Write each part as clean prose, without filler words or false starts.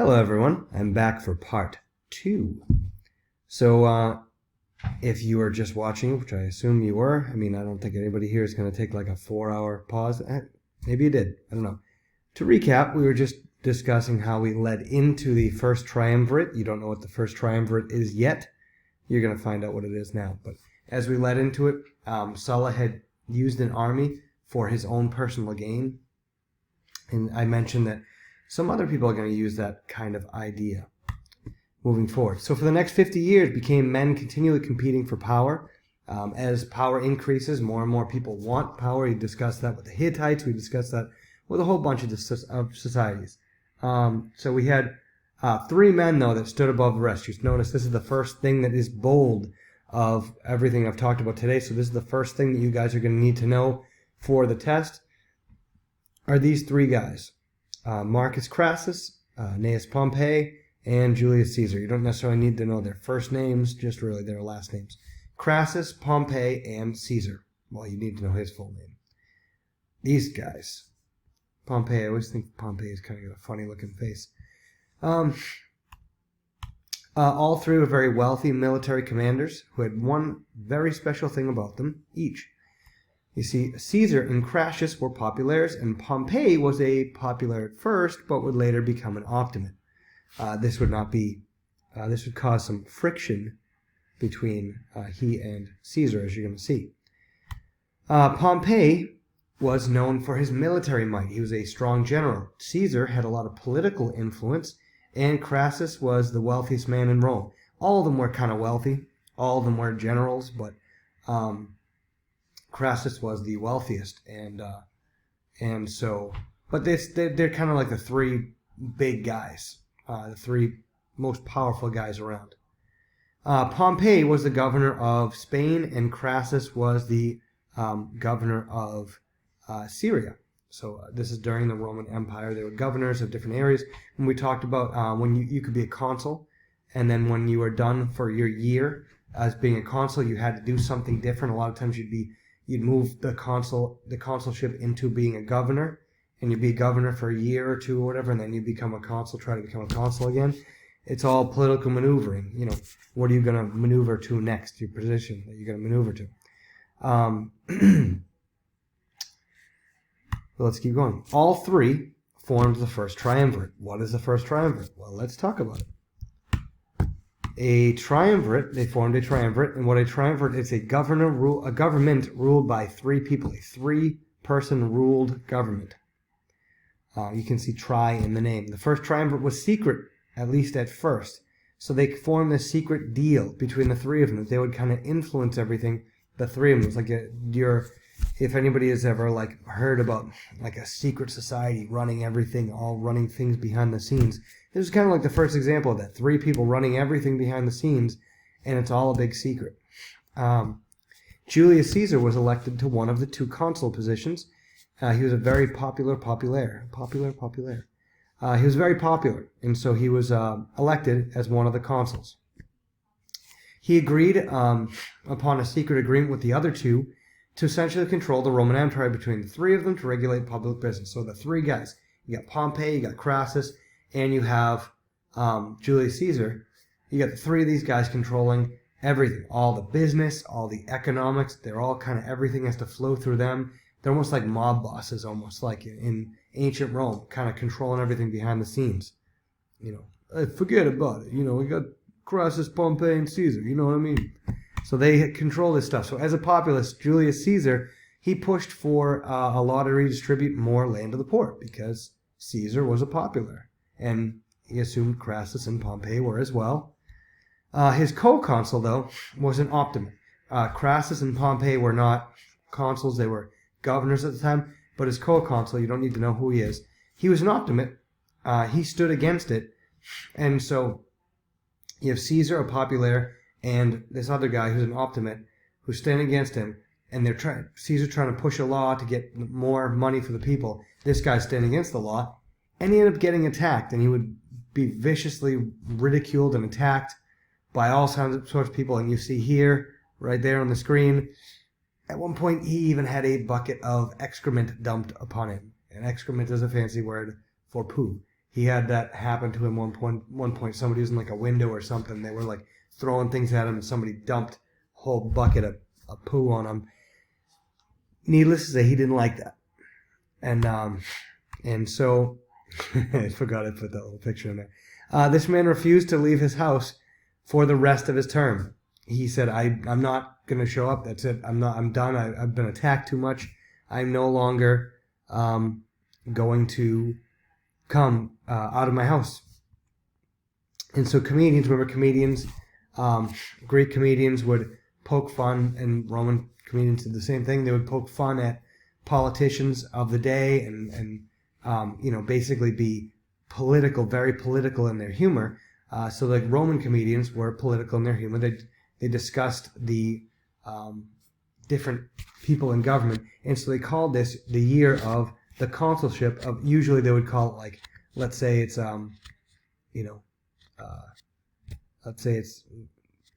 Hello everyone, I'm back for part 2. So if you are just watching, which I assume you were, I don't think anybody here is going to take like a 4-hour pause. Maybe you did, I don't know. To recap, we were just discussing how we led into the first triumvirate. You don't know what the first triumvirate is yet. You're going to find out what it is now. But as we led into it, Sulla had used an army for his own personal gain. And I mentioned that some other people are going to use that kind of idea moving forward. So for the next 50 years became men continually competing for power. As power increases, more and more people want power. We discussed that with the Hittites. We discussed that with a whole bunch of societies. So we had 3 men, though, that stood above the rest. Just notice this is the first thing that is bold of everything I've talked about today. So this is the first thing that you guys are going to need to know for the test are these 3 guys. Marcus Crassus, Gnaeus Pompey, and Julius Caesar. You don't necessarily need to know their first names, just really their last names. Crassus, Pompey, and Caesar. Well, you need to know his full name. These guys. Pompey, I always think Pompey is kind of got a funny looking face. All 3 were very wealthy military commanders who had one very special thing about them each. You see, Caesar and Crassus were populares, and Pompey was a popular at first, but would later become an optimate. This would cause some friction between he and Caesar, as you're going to see. Pompey was known for his military might. He was a strong general. Caesar had a lot of political influence, and Crassus was the wealthiest man in Rome. All of them were kind of wealthy. All of them were generals, but Crassus was the wealthiest, and so, but they're kind of like the 3 big guys, the 3 most powerful guys around. Pompey was the governor of Spain, and Crassus was the governor of Syria. So this is during the Roman Empire. They were governors of different areas, and we talked about when you could be a consul, and then when you were done for your year as being a consul, you had to do something different. A lot of times you'd move the consulship into being a governor, and you'd be a governor for a year or 2 or whatever, and then you become a consul, try to become a consul again. It's all political maneuvering. What are you going to maneuver to next, your position that you're going to maneuver to. Let's keep going. All 3 formed the first triumvirate. What is the first triumvirate? Well, let's talk about it. They formed a triumvirate, and what a triumvirate is, a government ruled by 3 people, a 3-person ruled government. You can see tri in the name. The first triumvirate was secret, at least at first. So they formed a secret deal between the 3 of them, that they would kind of influence everything. The 3 of them. It's like if anybody has ever heard about like a secret society running everything, all running things behind the scenes. This is kind of like the first example of that. 3 people running everything behind the scenes, and it's all a big secret. Julius Caesar was elected to one of the 2 consul positions. He was a very popular. He was very popular, and so he was elected as one of the consuls. He agreed upon a secret agreement with the other 2 to essentially control the Roman Empire between the 3 of them to regulate public business. So the 3 guys, you got Pompey, you got Crassus, and you have Julius Caesar. You got the 3 of these guys controlling everything, all the business, all the economics. They're all kind of, everything has to flow through them. They're almost like mob bosses, almost like in ancient Rome, kind of controlling everything behind the scenes. Forget about it. We got Crassus, Pompey, and Caesar. You know what I mean? So they control this stuff. So as a populace, Julius Caesar, he pushed for a law to redistribute more land to the poor because Caesar was a popular. And he assumed Crassus and Pompey were as well. His co-consul, though, was an optimate. Crassus and Pompey were not consuls. They were governors at the time. But his co-consul, you don't need to know who he is. He was an optimate. He stood against it. And so you have Caesar, a popular, and this other guy who's an optimate, who's standing against him. And Caesar trying to push a law to get more money for the people. This guy's standing against the law. And he ended up getting attacked, and he would be viciously ridiculed and attacked by all sorts of people. And you see here, right there on the screen, at one point he even had a bucket of excrement dumped upon him. And excrement is a fancy word for poo. He had that happen to him one point. Somebody was in like a window or something. They were like throwing things at him, and somebody dumped a whole bucket of poo on him. Needless to say, he didn't like that. And so I forgot I put that little picture in there. This man refused to leave his house for the rest of his term. He said, I'm not going to show up. That's it. I'm done. I've been attacked too much. I'm no longer going to come out of my house. And so comedians, remember comedians, Greek comedians would poke fun, and Roman comedians did the same thing. They would poke fun at politicians of the day and basically be political, very political in their humor. So like Roman comedians were political in their humor. They discussed the different people in government, and so they called this the year of the consulship of. Usually they would call it like, let's say it's let's say it's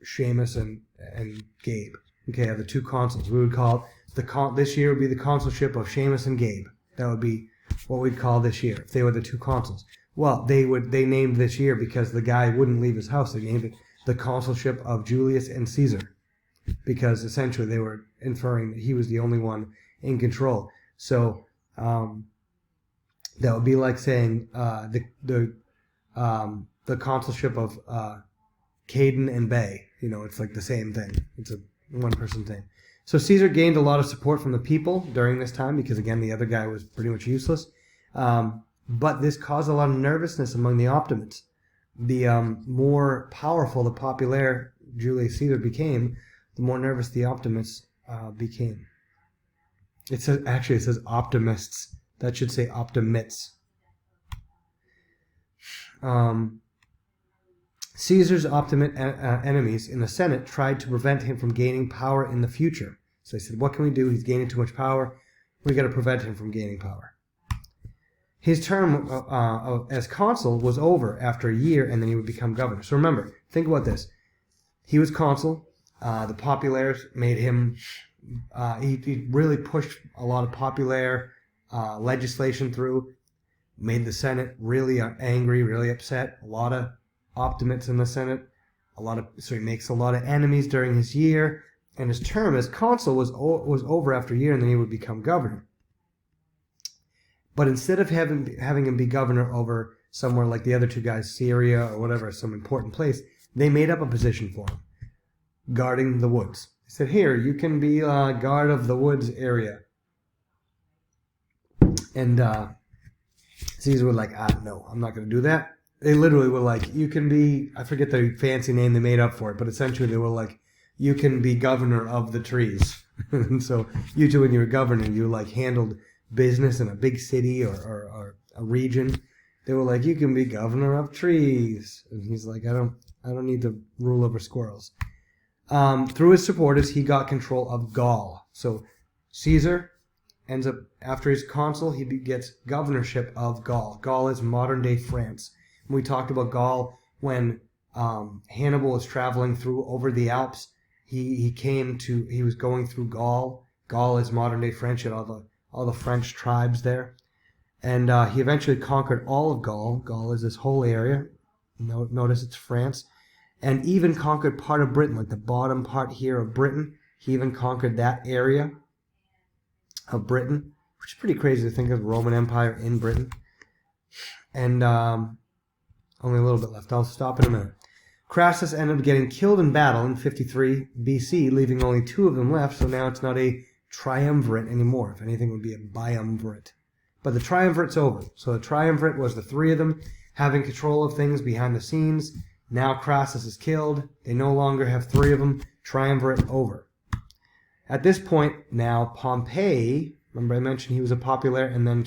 Seamus and Gabe. Okay, the two consuls. We would call it this year would be the consulship of Seamus and Gabe. That would be what we'd call this year if they were the two consuls. Well, they named this year because the guy wouldn't leave his house. They named it the consulship of Julius and Caesar, because essentially they were inferring that he was the only one in control. So that would be like saying the consulship of Caden and Bay. It's like the same thing. It's a one-person thing. So Caesar gained a lot of support from the people during this time because, again, the other guy was pretty much useless. But this caused a lot of nervousness among the Optimates. The more powerful the popular Julius Caesar became, the more nervous the Optimates became. It says optimists. That should say optimates. Caesar's Optimate enemies in the Senate tried to prevent him from gaining power in the future. So they said, what can we do? He's gaining too much power. We got to prevent him from gaining power. His term as consul was over after a year, and then he would become governor. So remember, think about this. He was consul. The populares made him... he really pushed a lot of popular legislation through, made the Senate really angry, really upset. A lot of Optimates in the Senate. So he makes a lot of enemies during his year, and his term as consul was over after a year, and then he would become governor. But instead of having him be governor over somewhere like the other two guys, Syria or whatever, some important place, they made up a position for him, guarding the woods. They said, here, you can be guard of the woods area. And Caesar was like, no, I'm not going to do that. They literally were like, you can be, I forget the fancy name they made up for it, but essentially they were like, you can be governor of the trees. And so you two, when you were governor, you like handled business in a big city or a region. They were like, you can be governor of trees. And he's like, I don't need to rule over squirrels. Through his supporters, he got control of Gaul. So Caesar ends up, after he's consul, he gets governorship of Gaul. Gaul is modern-day France. And we talked about Gaul when Hannibal was traveling over the Alps. He was going through Gaul. Gaul is modern-day French, and all the French tribes there. And he eventually conquered all of Gaul. Gaul is this whole area. Notice it's France. And even conquered part of Britain, like the bottom part here of Britain. He even conquered that area of Britain, which is pretty crazy to think of the Roman Empire in Britain. And only a little bit left. I'll stop in a minute. Crassus ended up getting killed in battle in 53 BC, leaving only 2 of them left, so now it's not a triumvirate anymore. If anything, it would be a biumvirate. But the triumvirate's over. So the triumvirate was the 3 of them having control of things behind the scenes. Now Crassus is killed. They no longer have 3 of them. Triumvirate over. At this point, now Pompey, remember I mentioned he was a popular and then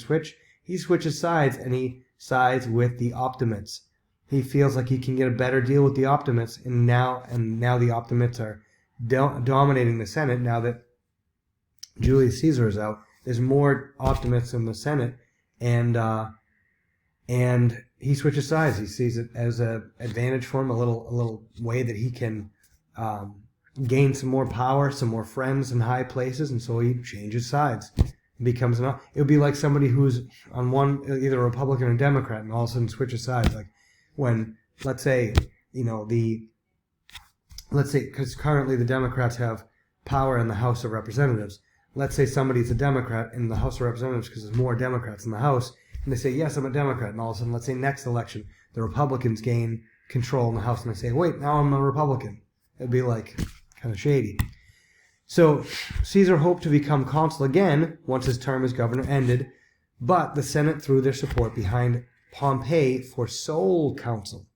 he switches sides, and he sides with the Optimates. He feels like he can get a better deal with the Optimates, and now the Optimates are dominating the Senate now that Julius Caesar is out. There's more Optimates in the Senate, and he switches sides. He sees it as an advantage for him, a little way that he can gain some more power, some more friends in high places, and so he changes sides. becomes it would be like somebody who's on one, either a Republican or Democrat, and all of a sudden switches sides. Like when, let's say, because currently the Democrats have power in the House of Representatives. Let's say somebody's a Democrat in the House of Representatives because there's more Democrats in the House, and they say, yes, I'm a Democrat, and all of a sudden, let's say next election, the Republicans gain control in the House, and they say, wait, now I'm a Republican. It'd be like kind of shady. So Caesar hoped to become consul again once his term as governor ended, but the Senate threw their support behind Pompey for sole consul.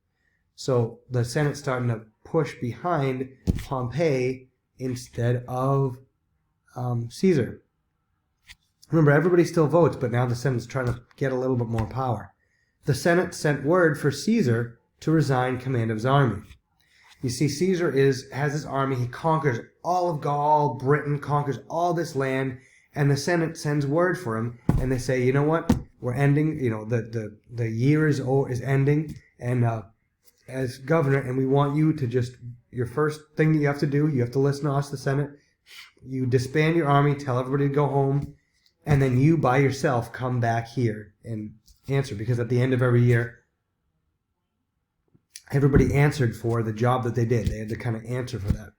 So the Senate's starting to push behind Pompey instead of Caesar. Remember, everybody still votes, but now the Senate's trying to get a little bit more power. The Senate sent word for Caesar to resign command of his army. You see, Caesar has his army. He conquers all of Gaul, Britain, conquers all this land, and the Senate sends word for him, and they say, you know what? We're ending. The year is ending, and as governor, and we want you to just, your first thing that you have to do, you have to listen to us, the Senate. You disband your army, tell everybody to go home, and then you by yourself come back here and answer, because at the end of every year, everybody answered for the job that they did. They had to kind of answer for that.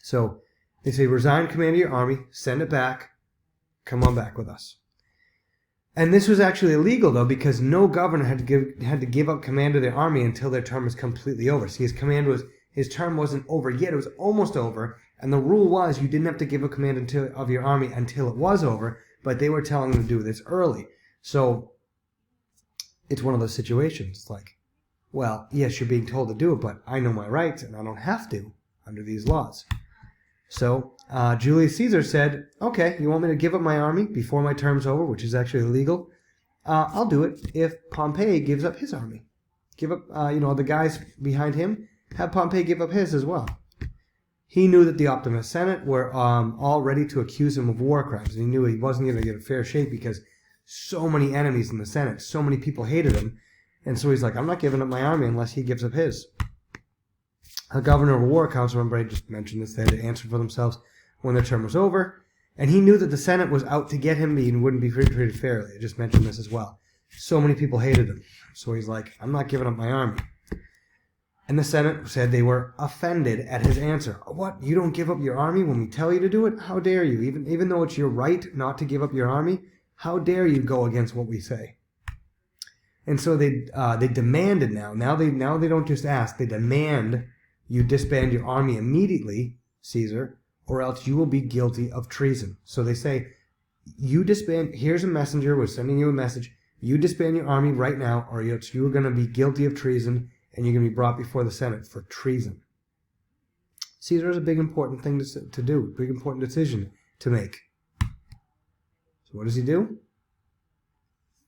So they say, resign command of your army, send it back, come on back with us. And this was actually illegal, though, because no governor had to give up command of their army until their term was completely over. See, his term wasn't over yet. It was almost over. And the rule was you didn't have to give up command of your army until it was over, but they were telling them to do this early. So it's one of those situations. It's like, well, yes, you're being told to do it, but I know my rights, and I don't have to under these laws. So Julius Caesar said, okay, you want me to give up my army before my term's over, which is actually illegal? I'll do it if Pompey gives up his army. Give up, the guys behind him, have Pompey give up his as well. He knew that the Optimus Senate were all ready to accuse him of war crimes, and he knew he wasn't going to get a fair shake because so many enemies in the Senate, so many people hated him, and so he's like, I'm not giving up my army unless he gives up his. A governor of a war council, remember I just mentioned this, they had to answer for themselves when their term was over, and he knew that the Senate was out to get him and wouldn't be treated fairly. I just mentioned this as well. So many people hated him, so he's like, I'm not giving up my army. And the Senate said they were offended at his answer. What? You don't give up your army when we tell you to do it? How dare you? Even though it's your right not to give up your army, how dare you go against what we say? And so they demanded now. Now they don't just ask. They demand you disband your army immediately, Caesar, or else you will be guilty of treason. So they say, you disband. Here's a messenger. We're sending you a message. You disband your army right now, or else you are going to be guilty of treason. And you're going to be brought before the Senate for treason. Caesar has a big important thing to do, big important decision to make. So what does he do?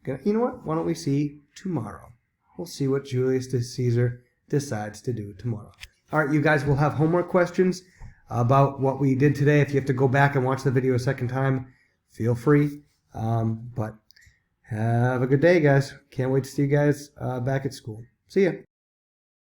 You know what? Why don't we see tomorrow? We'll see what Julius Caesar decides to do tomorrow. All right, you guys will have homework questions about what we did today. If you have to go back and watch the video a second time, feel free. But have a good day, guys. Can't wait to see you guys back at school. See ya.